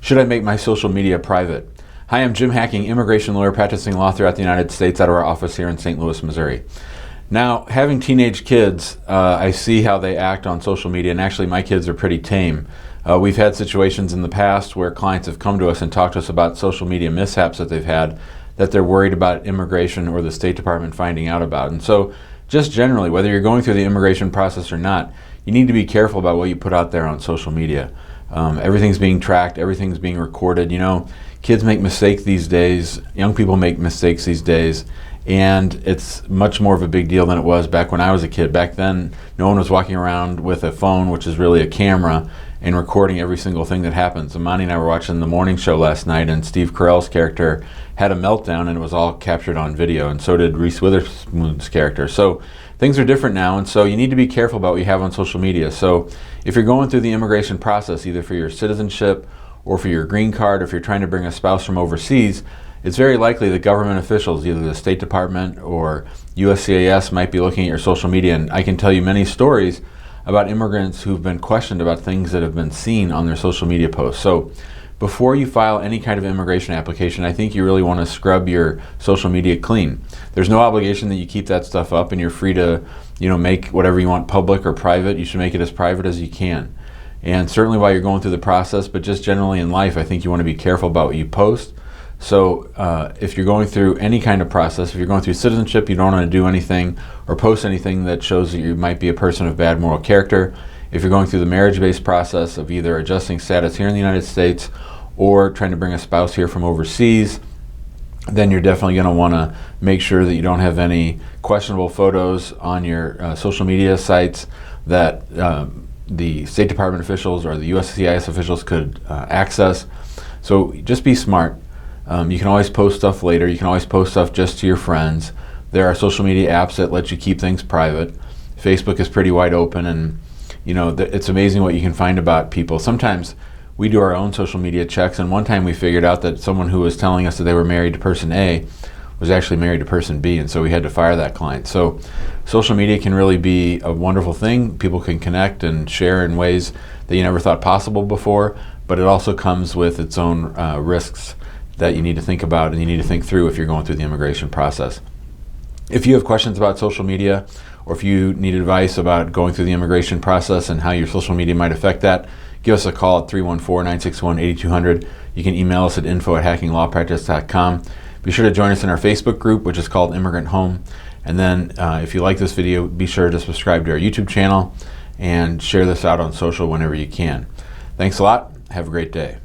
Should I make my social media private? Hi, I'm Jim Hacking, immigration lawyer practicing law throughout the United States out of our office here in St. Louis, Missouri. Now, having teenage kids, I see how they act on social media, and actually my kids are pretty tame. We've had situations in the past where clients have come to us and talked to us about social media mishaps that they've had that they're worried about immigration or the State Department finding out about. And so just generally, whether you're going through the immigration process or not, you need to be careful about what you put out there on social media. Everything's being tracked, everything's being recorded. You know, kids make mistakes these days, young people make mistakes these days, and it's much more of a big deal than it was back when I was a kid. Back then, no one was walking around with a phone, which is really a camera, and recording every single thing that happens. Amani and I were watching the morning show last night, and Steve Carell's character had a meltdown, and it was all captured on video, and so did Reese Witherspoon's character. So things are different now, and so you need to be careful about what you have on social media. So if you're going through the immigration process, either for your citizenship or for your green card, or if you're trying to bring a spouse from overseas, it's very likely that government officials, either the State Department or USCIS, might be looking at your social media. And I can tell you many stories about immigrants who've been questioned about things that have been seen on their social media posts. So before you file any kind of immigration application, I think you really want to scrub your social media clean. There's no obligation that you keep that stuff up, and you're free to, make whatever you want public or private. You should make it as private as you can. And certainly while you're going through the process, but just generally in life, I think you want to be careful about what you post. So if you're going through any kind of process, if you're going through citizenship, you don't want to do anything or post anything that shows that you might be a person of bad moral character. If you're going through the marriage-based process of either adjusting status here in the United States or trying to bring a spouse here from overseas, then you're definitely going to want to make sure that you don't have any questionable photos on your social media sites that the State Department officials or the USCIS officials could access. So just be smart. You can always post stuff later. You can always post stuff just to your friends. There are social media apps that let you keep things private. Facebook is pretty wide open, and it's amazing what you can find about people. Sometimes we do our own social media checks, and one time we figured out that someone who was telling us that they were married to person A was actually married to person B, and so we had to fire that client. So social media can really be a wonderful thing. People can connect and share in ways that you never thought possible before, but it also comes with its own risks that you need to think about and you need to think through if you're going through the immigration process. If you have questions about social media, or if you need advice about going through the immigration process and how your social media might affect that, give us a call at 314-961-8200. You can email us at info@hackinglawpractice.com. Be sure to join us in our Facebook group, which is called Immigrant Home. And then if you like this video, be sure to subscribe to our YouTube channel and share this out on social whenever you can. Thanks a lot. Have a great day.